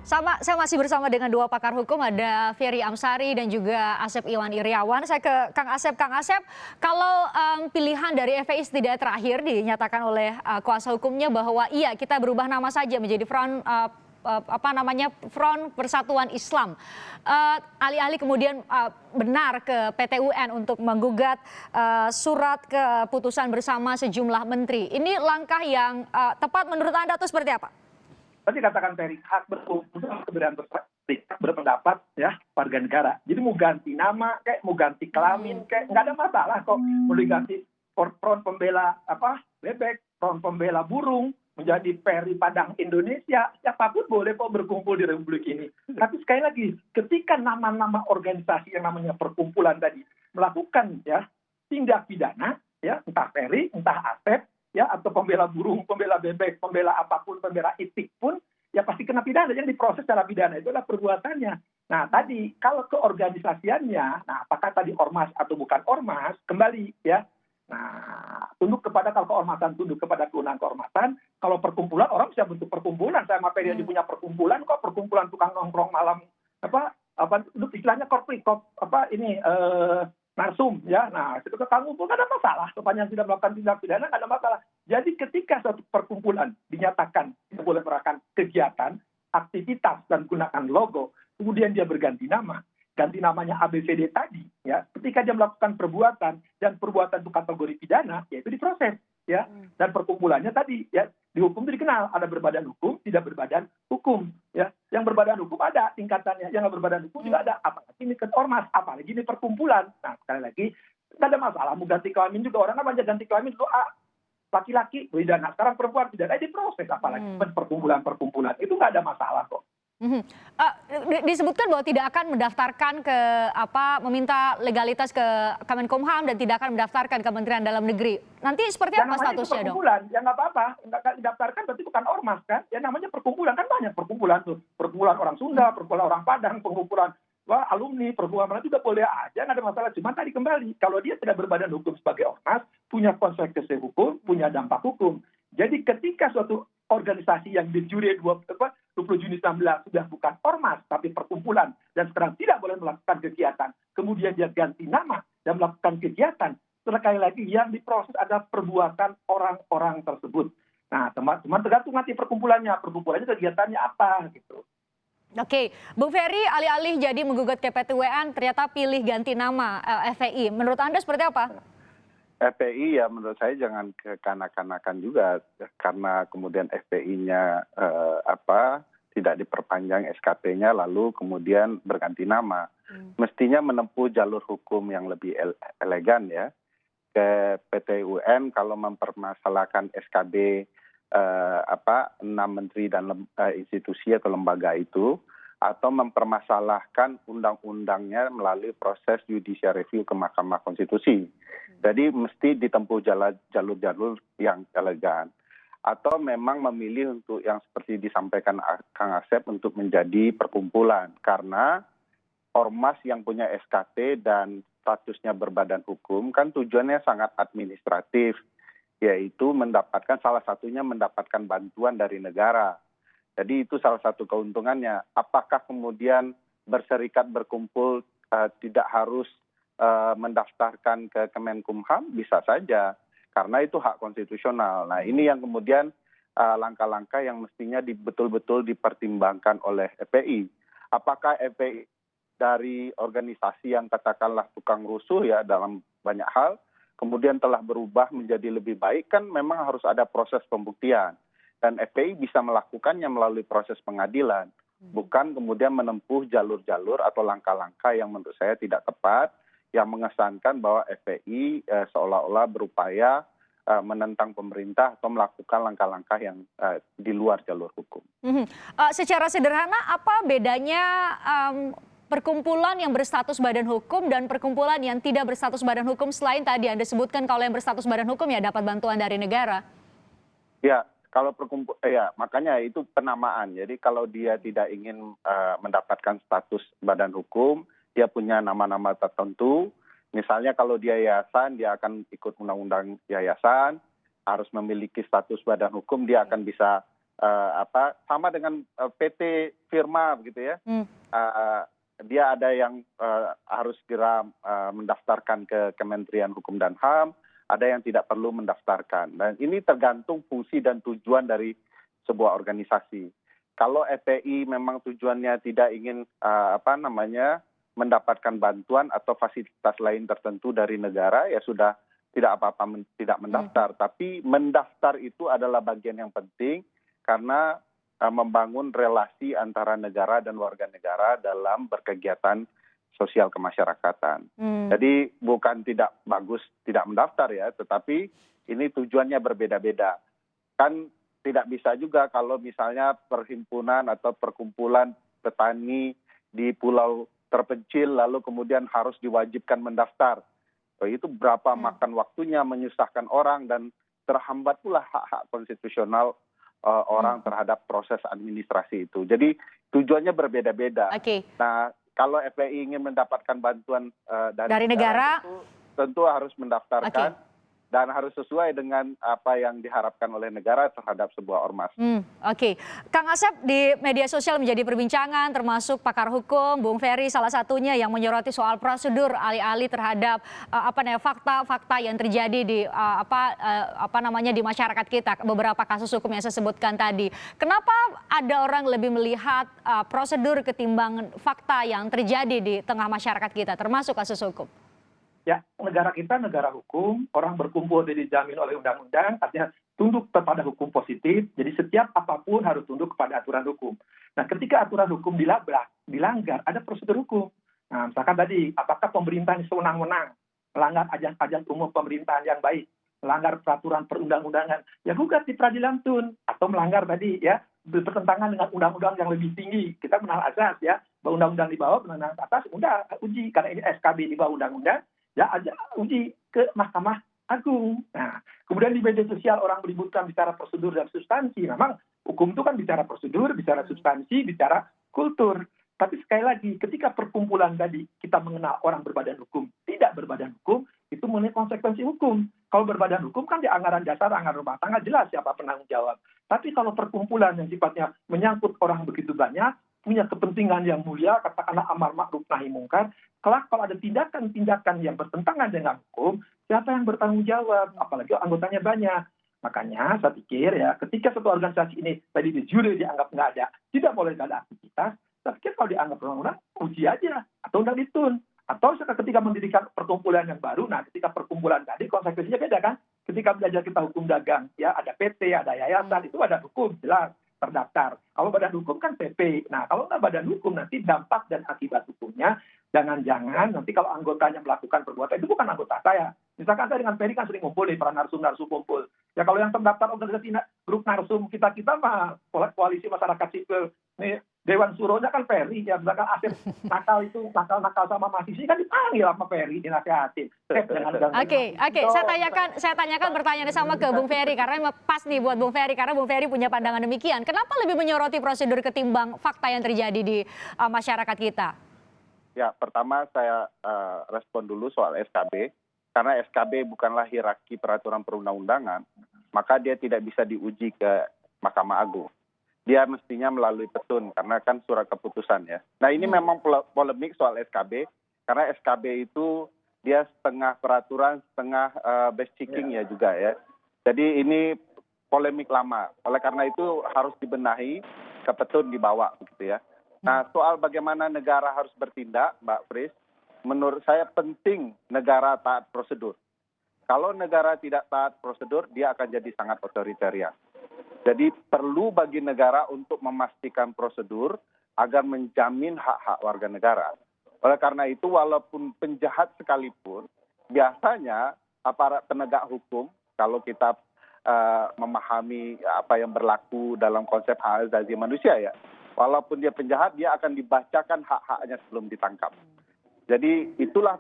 Saya masih bersama dengan dua pakar hukum, ada Ferry Amsari dan juga Asep Iwan Iriawan. Saya ke Kang Asep. Kang Asep, kalau pilihan dari FPI tidak terakhir dinyatakan oleh kuasa hukumnya bahwa iya kita berubah nama saja menjadi Front Persatuan Islam. Alih-alih kemudian benar ke PT UN untuk menggugat surat keputusan bersama sejumlah menteri. Ini langkah yang tepat menurut Anda atau seperti apa? Tadi katakan Ferry, hak kebebasan berpendapat ya warga negara. Jadi mau ganti nama kayak mau ganti kelamin kayak nggak ada masalah kok. Mau diganti front pembela bebek, front pembela burung menjadi Ferry Padang Indonesia, siapapun boleh kok berkumpul di Republik ini. Tapi sekali lagi, ketika nama-nama organisasi yang namanya perkumpulan tadi melakukan ya tindak pidana, ya entah Ferry, entah Asep, ya atau pembela burung, pembela bebek, pembela apapun, pembela itik pun, ya pasti kena pidana. Yang diproses secara pidana itu adalah perbuatannya. Nah tadi kalau keorganisasiannya, nah apakah tadi ormas atau bukan ormas, kembali ya. Nah tunduk kepada, kalau keormasan tunduk kepada kewenangan keormasan, kalau perkumpulan orang bisa bentuk perkumpulan. Saya sama Ferry punya perkumpulan kok, perkumpulan tukang nongkrong malam istilahnya narsum ya. Nah itu kamu pun nggak ada masalah, sepanjang tidak melakukan tindak pidana nggak ada masalah. Jadi ketika suatu perkumpulan dinyatakan tidak boleh melakukan kegiatan, aktivitas dan gunakan logo, kemudian dia berganti nama, ganti namanya ABCD tadi, ya ketika dia melakukan perbuatan dan perbuatan itu kategori pidana, yaitu diproses, ya. Dan perkumpulannya tadi, ya dihukum itu dikenal, ada berbadan hukum, tidak berbadan hukum, ya. Yang berbadan hukum ada tingkatannya, yang nggak berbadan hukum juga ada. Apalagi ini ormas, apalagi ini perkumpulan. Nah sekali lagi nggak ada masalah mau ganti kelamin juga, orang kan banyak ganti kelamin dulu laki-laki pidana, sekarang perempuan pidana, diproses apalagi perkumpulan itu nggak ada masalah kok. Disebutkan bahwa tidak akan mendaftarkan meminta legalitas ke Kemenkumham dan tidak akan mendaftarkan Kementerian Dalam Negeri. Nanti seperti apa statusnya dong? Ya nggak apa-apa, nggak didaftarkan berarti bukan ormas kan? Ya namanya perkumpulan, kan banyak perkumpulan tuh, perkumpulan orang Sunda, perkumpulan orang Padang, perkumpulan alumni, perkumpulan juga boleh aja, nggak ada masalah. Cuma tadi kembali, kalau dia tidak berbadan hukum sebagai ormas, punya konsekuensi hukum, punya dampak hukum. Jadi ketika suatu organisasi yang di juri 20 Juni 19 sudah bukan ormas tapi perkumpulan dan sekarang tidak boleh melakukan kegiatan, kemudian dia ganti nama dan melakukan kegiatan, sekali lagi yang diproses ada perbuatan orang-orang tersebut. Nah teman-teman tergantung nanti perkumpulannya kegiatannya apa gitu. Oke, Bung Ferry, alih-alih jadi menggugat ke PT UN ternyata pilih ganti nama FPI. Menurut Anda seperti apa? FPI ya menurut saya jangan kekanak-kanakan juga, karena kemudian FPI-nya tidak diperpanjang SKT-nya lalu kemudian berganti nama. Mestinya menempuh jalur hukum yang lebih elegan ya. Ke PT UN kalau mempermasalahkan SKB 6 menteri dan institusi atau lembaga itu, atau mempermasalahkan undang-undangnya melalui proses judicial review ke Mahkamah Konstitusi. Jadi mesti ditempuh jalur-jalur yang elegan. Atau memang memilih untuk yang seperti disampaikan Kang Asep untuk menjadi perkumpulan. Karena ormas yang punya SKT dan statusnya berbadan hukum kan tujuannya sangat administratif, yaitu salah satunya mendapatkan bantuan dari negara. Jadi itu salah satu keuntungannya. Apakah kemudian berserikat berkumpul tidak harus mendaftarkan ke Kemenkumham? Bisa saja, karena itu hak konstitusional. Nah ini yang kemudian langkah-langkah yang mestinya betul-betul dipertimbangkan oleh FPI. Apakah FPI dari organisasi yang katakanlah tukang rusuh ya dalam banyak hal, kemudian telah berubah menjadi lebih baik, kan memang harus ada proses pembuktian. Dan FPI bisa melakukannya melalui proses pengadilan, bukan kemudian menempuh jalur-jalur atau langkah-langkah yang menurut saya tidak tepat, yang mengesankan bahwa FPI seolah-olah berupaya menentang pemerintah atau melakukan langkah-langkah yang di luar jalur hukum. Secara sederhana, apa bedanya perkumpulan yang berstatus badan hukum dan perkumpulan yang tidak berstatus badan hukum, selain tadi Anda sebutkan kalau yang berstatus badan hukum ya dapat bantuan dari negara? Ya. Kalau makanya itu penamaan. Jadi kalau dia tidak ingin mendapatkan status badan hukum, dia punya nama-nama tertentu. Misalnya kalau dia yayasan, dia akan ikut undang-undang yayasan, harus memiliki status badan hukum, dia akan bisa sama dengan PT Firma begitu ya. Hmm. Dia ada yang harus segera mendaftarkan ke Kementerian Hukum dan HAM, ada yang tidak perlu mendaftarkan. Dan ini tergantung fungsi dan tujuan dari sebuah organisasi. Kalau FPI memang tujuannya tidak ingin mendapatkan bantuan atau fasilitas lain tertentu dari negara, ya sudah tidak apa-apa tidak mendaftar. Tapi mendaftar itu adalah bagian yang penting karena membangun relasi antara negara dan warga negara dalam berkegiatan sosial kemasyarakatan. Jadi bukan tidak bagus tidak mendaftar ya, tetapi ini tujuannya berbeda-beda. Kan tidak bisa juga kalau misalnya perhimpunan atau perkumpulan petani di pulau terpencil lalu kemudian harus diwajibkan mendaftar. Itu berapa makan waktunya, menyusahkan orang, dan terhambat pula hak-hak konstitusional orang terhadap proses administrasi itu. Jadi tujuannya berbeda-beda. Nah, kalau FPI ingin mendapatkan bantuan dari negara, tentu harus mendaftarkan dan harus sesuai dengan apa yang diharapkan oleh negara terhadap sebuah ormas. Kang Asep, di media sosial menjadi perbincangan, termasuk pakar hukum, Bung Ferry salah satunya yang menyoroti soal prosedur alih-alih terhadap fakta-fakta yang terjadi di di masyarakat kita, beberapa kasus hukum yang saya sebutkan tadi. Kenapa ada orang lebih melihat prosedur ketimbang fakta yang terjadi di tengah masyarakat kita, termasuk kasus hukum? Ya, negara kita negara hukum, orang berkumpul dijamin oleh undang-undang, artinya tunduk kepada hukum positif, jadi setiap apapun harus tunduk kepada aturan hukum. Nah, ketika aturan hukum dilanggar, ada prosedur hukum. Nah, misalkan tadi, apakah pemerintah sewenang-wenang, melanggar azas umum pemerintahan yang baik, melanggar peraturan perundang-undangan, ya gugat di peradilan tun, atau melanggar tadi ya, bertentangan dengan undang-undang yang lebih tinggi. Kita mengenal azas ya, bahwa undang-undang di bawah, undang-undang atas, udah uji, karena ini SKB di bawah undang-undang, ya aja uji ke Mahkamah Agung. Nah, kemudian di media sosial orang meributkan bicara prosedur dan substansi. Memang hukum itu kan bicara prosedur, bicara substansi, bicara kultur. Tapi sekali lagi, ketika perkumpulan tadi kita mengenal orang berbadan hukum, tidak berbadan hukum, itu mengenai konsekuensi hukum. Kalau berbadan hukum kan di anggaran dasar, anggaran rumah tangga jelas siapa penanggung jawab. Tapi kalau perkumpulan yang sifatnya menyangkut orang begitu banyak, punya kepentingan yang mulia, katakanlah amar ma'ruf nahi mungkar, kelak kalau ada tindakan-tindakan yang bertentangan dengan hukum, siapa yang bertanggung jawab? Apalagi anggotanya banyak. Makanya saya pikir ya, ketika satu organisasi ini tadi di juri dianggap nggak ada, tidak boleh ada aktivitas, saya pikir kalau dianggap undang-undang, uji aja, atau undang ditun. Atau ketika mendirikan perkumpulan yang baru, nah ketika perkumpulan tadi konsekuensinya beda kan? Ketika belajar kita hukum dagang, ya ada PT, ada yayasan, itu ada hukum, jelas terdaftar. Kalau badan hukum kan PP. Nah, kalau nggak badan hukum, nanti dampak dan akibat hukumnya, jangan-jangan nanti kalau anggotanya melakukan perbuatan, itu bukan anggota saya. Misalkan saya dengan Ferry kan sering ngumpul nih, para narsum-narsum kumpul. Ya kalau yang terdaftar organisasi grup narsum kita mah koalisi masyarakat sipil, nih Dewan Suronya kan Ferry, ya misalkan Asep nakal sama mahasiswa kan dipanggil sama Ferry, dinasehatin. Saya tanyakan pertanyaan sama ke Bung Ferry karena pas nih buat Bung Ferry, karena Bung Ferry punya pandangan demikian. Kenapa lebih menyoroti prosedur ketimbang fakta yang terjadi di masyarakat kita? Ya, pertama saya respon dulu soal SKB. Karena SKB bukanlah hierarki peraturan perundang-undangan, maka dia tidak bisa diuji ke Mahkamah Agung. Dia mestinya melalui petun, karena kan surat keputusan ya. Nah ini memang polemik soal SKB, karena SKB itu dia setengah peraturan, setengah base checking ya juga ya. Jadi ini polemik lama, oleh karena itu harus dibenahi, ke petun dibawa gitu ya. Nah soal bagaimana negara harus bertindak, Mbak Fris, menurut saya penting negara taat prosedur. Kalau negara tidak taat prosedur, dia akan jadi sangat otoritarian. Jadi perlu bagi negara untuk memastikan prosedur agar menjamin hak-hak warga negara. Oleh karena itu, walaupun penjahat sekalipun, biasanya aparat penegak hukum, kalau kita memahami apa yang berlaku dalam konsep hak asasi manusia ya, walaupun dia penjahat, dia akan dibacakan hak-haknya sebelum ditangkap. Jadi itulah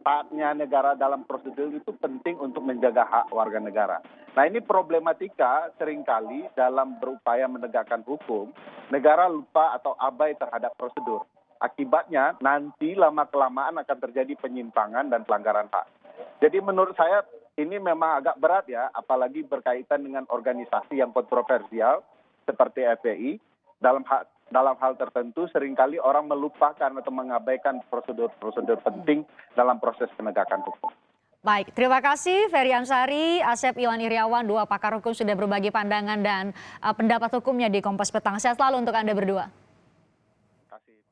taatnya negara dalam prosedur itu penting untuk menjaga hak warga negara. Nah ini problematika seringkali dalam berupaya menegakkan hukum, negara lupa atau abai terhadap prosedur. Akibatnya nanti lama-kelamaan akan terjadi penyimpangan dan pelanggaran hak. Jadi menurut saya ini memang agak berat ya, apalagi berkaitan dengan organisasi yang kontroversial, seperti FPI dalam hal tertentu seringkali orang melupakan atau mengabaikan prosedur-prosedur penting dalam proses penegakan hukum. Baik, terima kasih Ferry Amsari, Asep Iwan Iryawan, dua pakar hukum sudah berbagi pandangan dan pendapat hukumnya di Kompas Petang. Sehat selalu untuk Anda berdua.